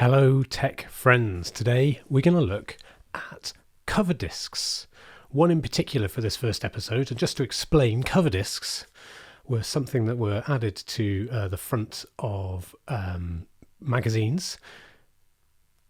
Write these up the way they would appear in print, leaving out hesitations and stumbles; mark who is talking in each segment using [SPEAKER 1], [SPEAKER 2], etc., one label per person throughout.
[SPEAKER 1] Hello tech friends, today we're going to look at cover disks. One in particular for this first episode, and just to explain, cover disks were something that were added to the front of magazines.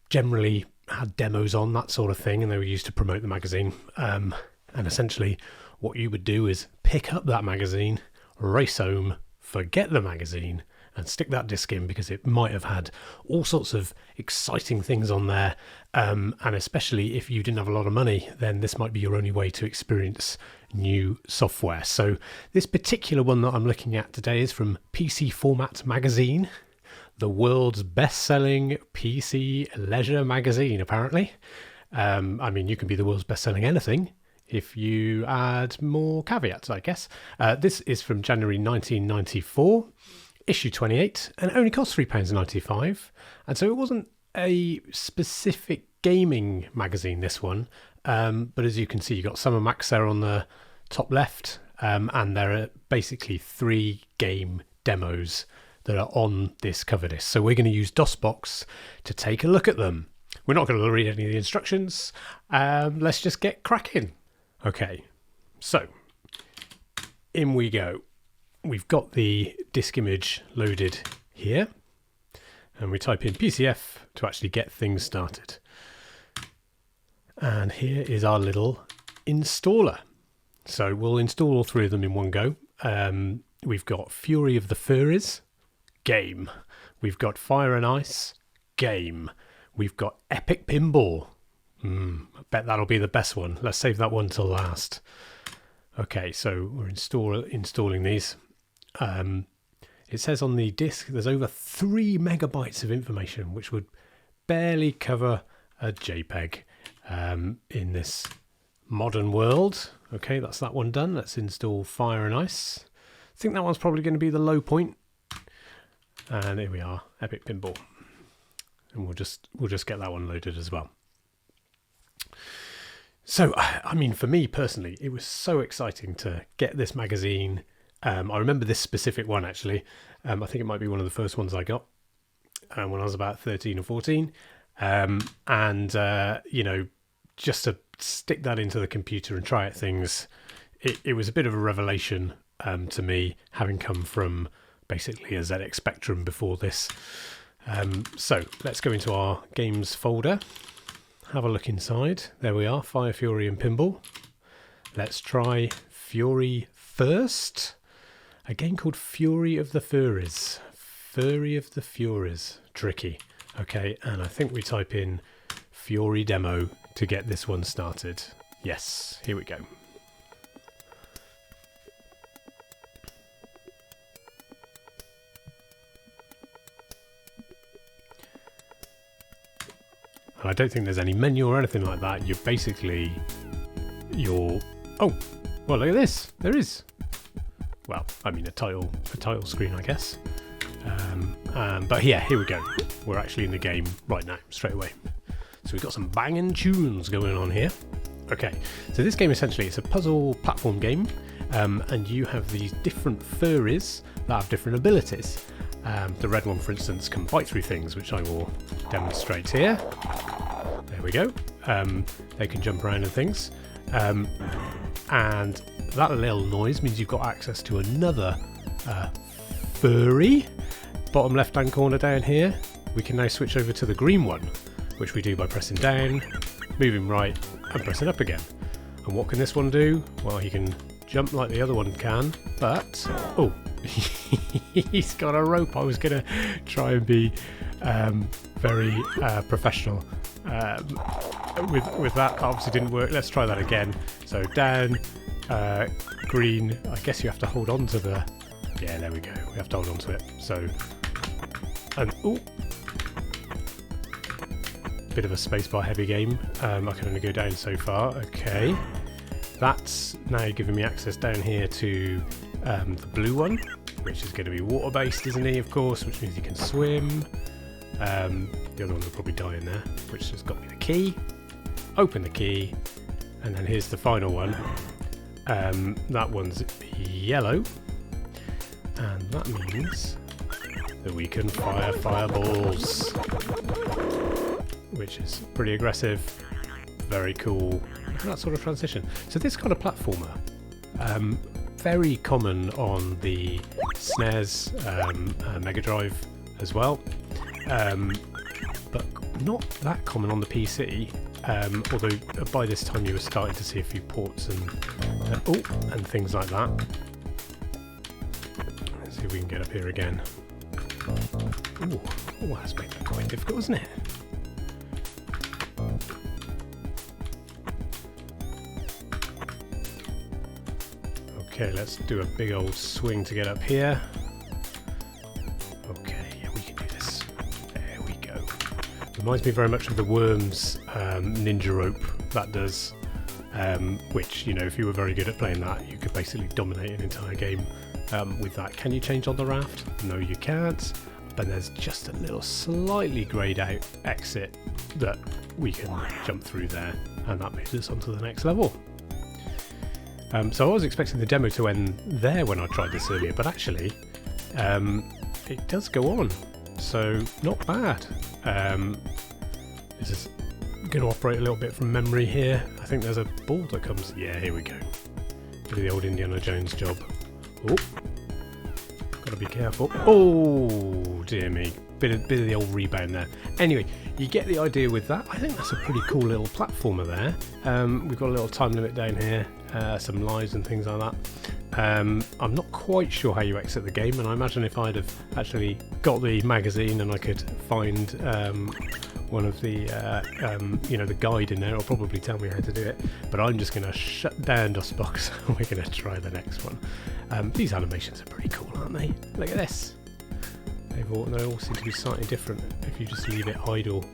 [SPEAKER 1] Generally had demos on, that sort of thing, and they were used to promote the magazine. And essentially what you would do is pick up that magazine, race home, forget the magazine, and stick that disc in because it might have had all sorts of exciting things on there. And especially if you didn't have a lot of money, then this might be your only way to experience new software. So this particular one that I'm looking at today is from PC Format Magazine, the world's best-selling PC leisure magazine, apparently. I mean, you can be the world's best-selling anything if you add more caveats, I guess. This is from January 1994. Issue 28, and it only cost £3.95, and so it wasn't a specific gaming magazine, this one, but as you can see, you've got Summer Max there on the top left, and there are basically 3 game demos that are on this cover disc. So we're going to use DOSBox to take a look at them. We're not going to read any of the instructions. Let's just get cracking. Okay, so in we go. We've got the disk image loaded here, and we type in PCF to actually get things started. And here is our little installer. So we'll install all 3 of them in one go. We've got Fury of the Furries, game. We've got Fire and Ice, game. We've got Epic Pinball. I bet that'll be the best one. Let's save that one till last. Okay, so we're installing these. It says on the disk there's over 3 megabytes of information, which would barely cover a JPEG in this modern world. Okay, that's that one done. Let's install Fire and Ice. I think that one's probably going to be the low point. And here we are, Epic Pinball. And we'll just get that one loaded as well. So, I mean, for me personally, it was so exciting to get this magazine. I remember this specific one, actually. I think it might be one of the first ones I got when I was about 13 or 14. You know, just to stick that into the computer and try out things, it was a bit of a revelation to me, having come from basically a ZX Spectrum before this. So let's go into our games folder, have a look inside. There we are, Fire, Fury and Pinball. Let's try Fury first. A game called Fury of the Furries. Furry of the Furies. Tricky. Okay, and I think we type in Fury demo to get this one started. Yes, here we go. And I don't think there's any menu or anything like that. You're basically... Oh, well, look at this. There is... Well, I mean a title screen, I guess. But yeah, here we go. We're actually in the game right now, straight away. So we've got some banging tunes going on here. Okay, so this game essentially is a puzzle platform game, and you have these different furries that have different abilities. The red one, for instance, can bite through things, which I will demonstrate here. There we go. They can jump around and things. And that little noise means you've got access to another furry. Bottom left hand corner down here, we can now switch over to the green one, which we do by pressing down, moving right and pressing up again. And what can this one do? Well, he can jump like the other one can, but oh, he's got a rope. I was going to try and be very professional with that. Obviously didn't work. Let's try that again. So down, green. I guess you have to hold on to the... Yeah, there we go. We have to hold on to it. So, and ooh, bit of a spacebar heavy game. I can only go down so far. Okay, that's now giving me access down here to the blue one, which is going to be water based, isn't he? Of course, which means you can swim. The other one will probably die in there, which has got me the key. Open the key, and then here's the final one. That one's yellow, and that means that we can fire fireballs, which is pretty aggressive. Very cool. Look at that sort of transition. So this kind of platformer, very common on the SNES, Mega Drive as well, but not that common on the PC. Although by this time you were starting to see a few ports and things like that. Let's see if we can get up here again. Ooh, that's made that quite difficult, isn't it? Okay, let's do a big old swing to get up here. Okay, yeah, we can do this. There we go. Reminds me very much of the Worms ninja rope, that does. Which, you know, if you were very good at playing that, you could basically dominate an entire game with that. Can you change on the raft? No, you can't. But there's just a little slightly greyed out exit that we can jump through there, and that moves us onto the next level. So I was expecting the demo to end there when I tried this earlier, but actually it does go on, so not bad. This is going to operate a little bit from memory here. I think there's a ball that comes. Yeah, here we go. Do the old Indiana Jones job. Oh, gotta be careful. Oh dear me, bit of the old rebound there. Anyway, you get the idea with that. I think that's a pretty cool little platformer there. We've got a little time limit down here, some lives and things like that. I'm not quite sure how you exit the game, and I imagine if I'd have actually got the magazine and I could find one of the, you know, the guide in there, it'll probably tell me how to do it. But I'm just going to shut down DOSBox and we're going to try the next one. These animations are pretty cool, aren't they? Look at this. They all seem to be slightly different if you just leave it idle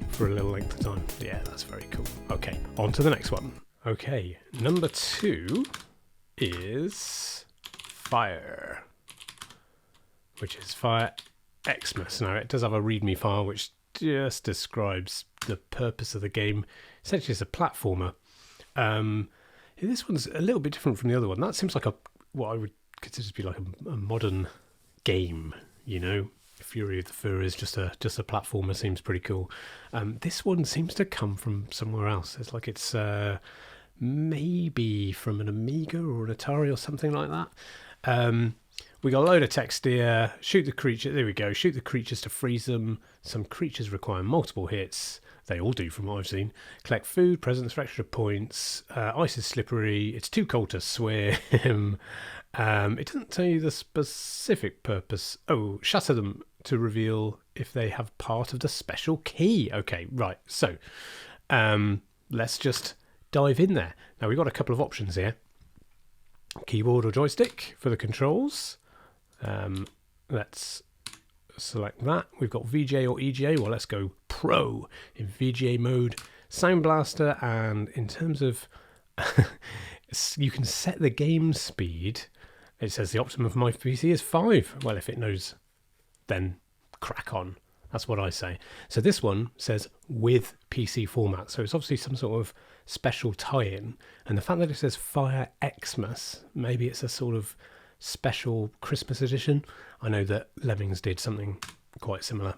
[SPEAKER 1] for a little length of time. Yeah, that's very cool. Okay, on to the next one. Okay, number 2 is Fire, which is Fire Xmas. Now, it does have a README file which just describes the purpose of the game. Essentially, it's a platformer. This one's a little bit different from the other one. That seems like what I would consider to be like a modern game, you know. Fury of the Furries, just a platformer, seems pretty cool. This one seems to come from somewhere else. It's like it's maybe from an Amiga or an Atari or something like that. We got a load of text here. Shoot the creature. There we go. Shoot the creatures to freeze them. Some creatures require multiple hits. They all do from what I've seen. Collect food, presents for extra points. Ice is slippery. It's too cold to swim. It doesn't tell you the specific purpose. Oh, shatter them to reveal if they have part of the special key. Okay, right. So let's just dive in there. Now, we've got a couple of options here. Keyboard or joystick for the controls. Let's select that. We've got VGA or EGA. Well, let's go Pro in VGA mode. Sound Blaster, and in terms of you can set the game speed. It says the optimum of my PC is 5. Well, if it knows, then crack on. That's what I say. So this one says with PC format. So it's obviously some sort of special tie-in. And the fact that it says Fire Xmas, maybe it's a sort of special Christmas edition. I know that Lemmings did something quite similar.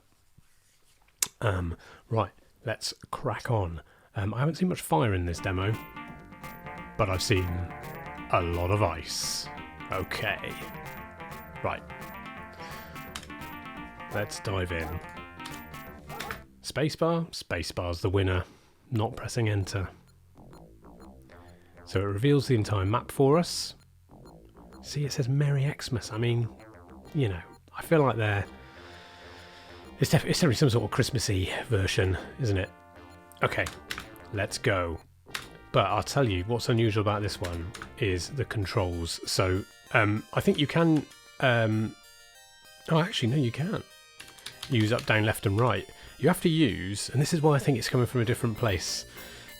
[SPEAKER 1] Right, let's crack on. I haven't seen much fire in this demo, but I've seen a lot of ice. Okay, right. Let's dive in. Spacebar. Spacebar's the winner. Not pressing enter. So it reveals the entire map for us. See, it says Merry Xmas. I mean, you know, I feel like it's definitely some sort of Christmassy version, isn't it? Okay, let's go. But I'll tell you what's unusual about this one is the controls. So I think you can. Oh, actually, no, you can't use up, down, left, and right. You have to use, and this is why I think it's coming from a different place.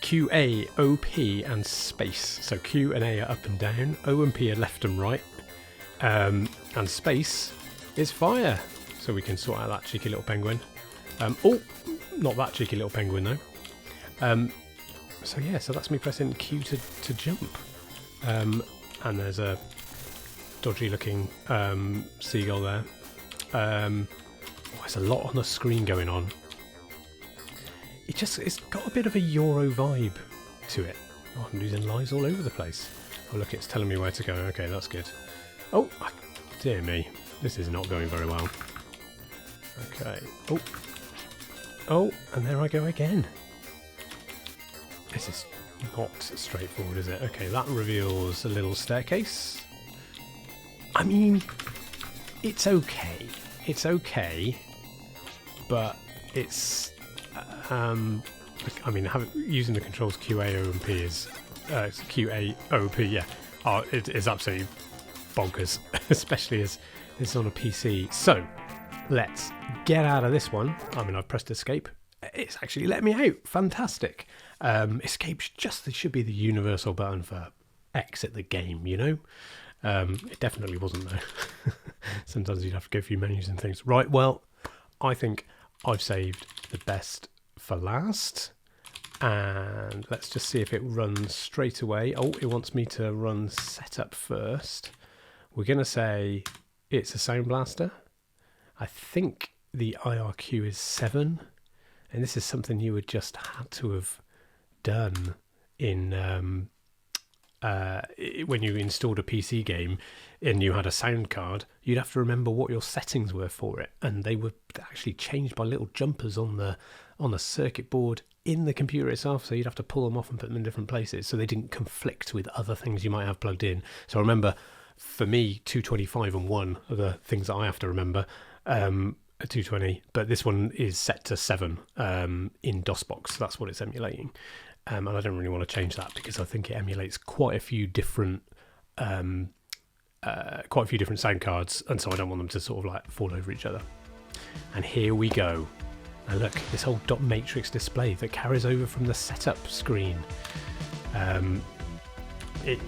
[SPEAKER 1] Q, A, O, P, and space. So Q and A are up and down. O and P are left and right. And space is fire. So we can sort out that cheeky little penguin. Oh, not that cheeky little penguin though. So yeah, so that's me pressing Q to jump. And there's a dodgy looking seagull there. There's a lot on the screen going on. It's got a bit of a Euro vibe to it. Oh, I'm losing lives all over the place. Oh look, it's telling me where to go. Okay, that's good. Oh, dear me. This is not going very well. Okay. Oh, and there I go again. This is not straightforward, is it? Okay, that reveals a little staircase. I mean, it's okay. It's okay, but it's... I mean, using the controls QAOP is... QAOP, yeah. It is absolutely bonkers, especially as this is on a PC. So, let's get out of this one. I mean, I've pressed escape. It's actually let me out. Fantastic. Escape should be the universal button for exit the game, you know? It definitely wasn't though. Sometimes you'd have to go through menus and things. Right, well, I think I've saved the best for last. And let's just see if it runs straight away. Oh, it wants me to run setup first. We're going to say it's a Sound Blaster. I think the IRQ is 7. And this is something you would just had to have done in when you installed a PC game and you had a sound card. You'd have to remember what your settings were for it, and they were actually changed by little jumpers on the circuit board in the computer itself. So you'd have to pull them off and put them in different places so they didn't conflict with other things you might have plugged in. So I remember, for me, 225 and 1 are the things that I have to remember. 220, but this one is set to 7 in DOSBox. That's what it's emulating, and I don't really want to change that because I think it emulates quite a few different sound cards, and so I don't want them to sort of like fall over each other. And here we go. Now look, this whole dot matrix display that carries over from the setup screen. It's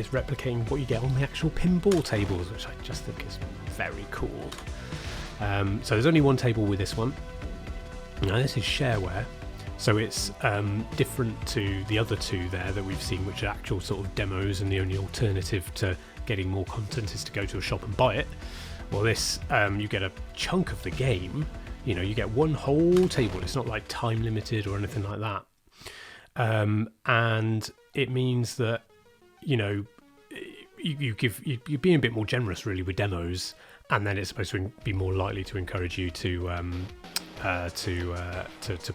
[SPEAKER 1] replicating what you get on the actual pinball tables, which I just think is very cool. So there's only one table with this one. Now this is shareware, so it's different to the other two there that we've seen, which are actual sort of demos, and the only alternative to getting more content is to go to a shop and buy it. Well, this, you get a chunk of the game, you know, you get one whole table. It's not like time limited or anything like that. And it means that, you know, you're being a bit more generous really with demos, and then it's supposed to be more likely to encourage you to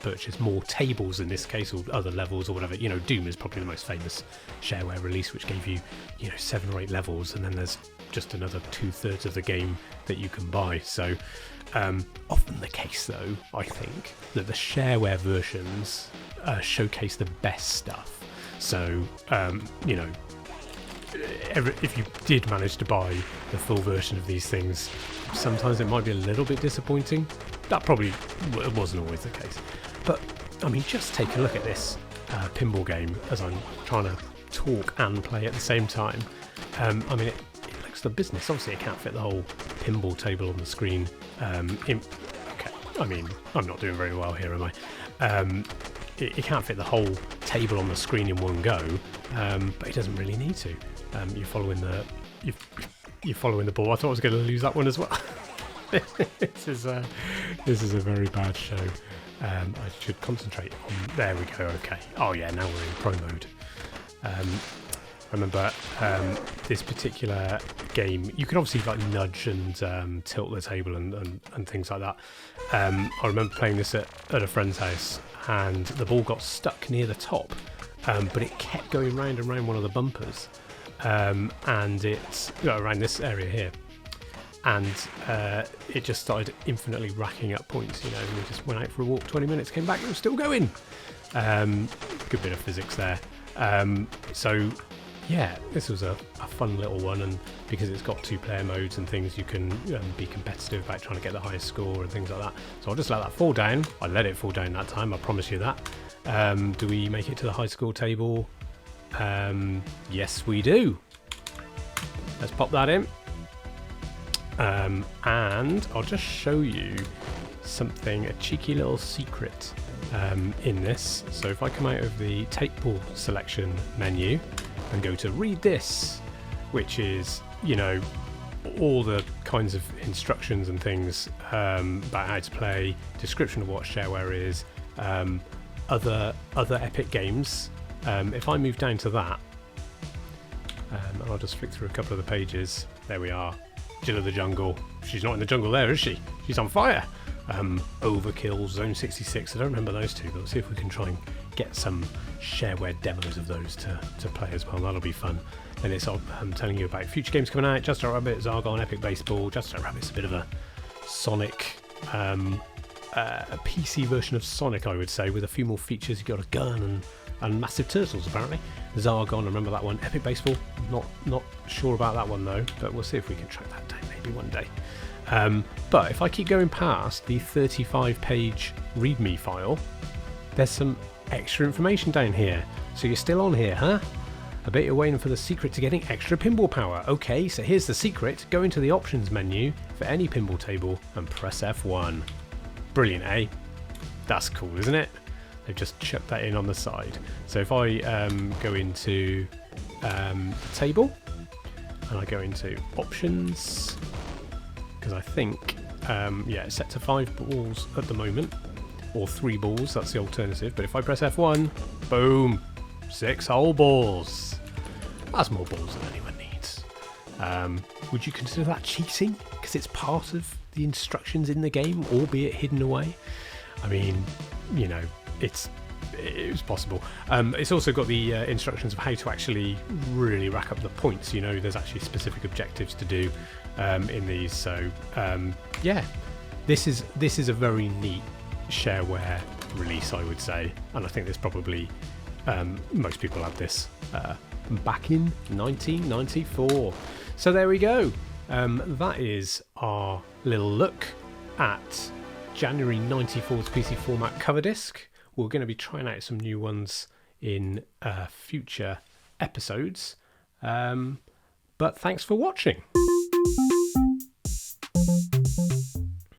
[SPEAKER 1] purchase more tables in this case, or other levels or whatever. You know, Doom is probably the most famous shareware release, which gave you, 7 or 8 levels, and then there's just another 2/3 of the game that you can buy. So often the case though, I think, that the shareware versions showcase the best stuff. So if you did manage to buy the full version of these things, sometimes it might be a little bit disappointing. That probably wasn't always the case. But, I mean, just take a look at this pinball game as I'm trying to talk and play at the same time. I mean, it looks the business. Obviously, it can't fit the whole pinball table on the screen. Okay, I mean, I'm not doing very well here, am I? It can't fit the whole table on the screen in one go, but it doesn't really need to. You're following the ball. I thought I was going to lose that one as well. This is a very bad show. I should concentrate on. There we go. Okay. Oh yeah, now we're in pro mode. I remember this particular game. You could obviously like nudge and tilt the table and things like that. I remember playing this at a friend's house, and the ball got stuck near the top, but it kept going round and round one of the bumpers. And it's around this area here, and it just started infinitely racking up points. We just went out for a walk, 20 minutes, came back, it was still going. Good bit of physics there. So yeah, this was a fun little one, and because it's got 2-player modes and things, you can be competitive about trying to get the highest score and things like that. So I'll just let that fall down. I let it fall down that time, I promise you that. Do we make it to the high score table? Yes we do. Let's pop that in, and I'll just show you something, a cheeky little secret in this. So if I come out of the table selection menu and go to read this, which is you know, all the kinds of instructions and things about how to play, description of what shareware is, other Epic games. If I move down to that, and I'll just flick through a couple of the pages. There we are. Jill of the Jungle. She's not in the jungle there, is she? She's on fire. Overkill, Zone 66. I don't remember those two, but let's see if we can try and get some shareware demos of those to play as well. That'll be fun. And it's telling you about future games coming out. Just a Rabbit, Zargon, Epic Baseball. Just a Rabbit's a bit of a Sonic, a PC version of Sonic, I would say, with a few more features. You've got a gun and massive turtles, apparently. Zargon, I remember that one. Epic Baseball, not sure about that one though, but we'll see if we can track that down maybe one day. But if I keep going past the 35-page README file, there's some extra information down here. So you're still on here, huh? I bet you're waiting for the secret to getting extra pinball power. Okay, so here's the secret. Go into the options menu for any pinball table and press F1. Brilliant, eh? That's cool, isn't it? They've just chucked that in on the side. So if I go into the table and I go into options, because I think, yeah, it's set to 5 balls at the moment, or 3 balls, that's the alternative. But if I press F1, boom, 6 whole balls. That's more balls than anyone needs. Would you consider that cheating? Because it's part of the instructions in the game, albeit hidden away? I mean, you know, it was possible. It's also got the instructions of how to actually really rack up the points. You know, there's actually specific objectives to do in these. So yeah, this is a very neat shareware release, I would say, and I think there's probably most people had this back in 1994. So there we go. That is our little look at January 94's PC format Coverdisk. We're going to be trying out some new ones in future episodes. But thanks for watching.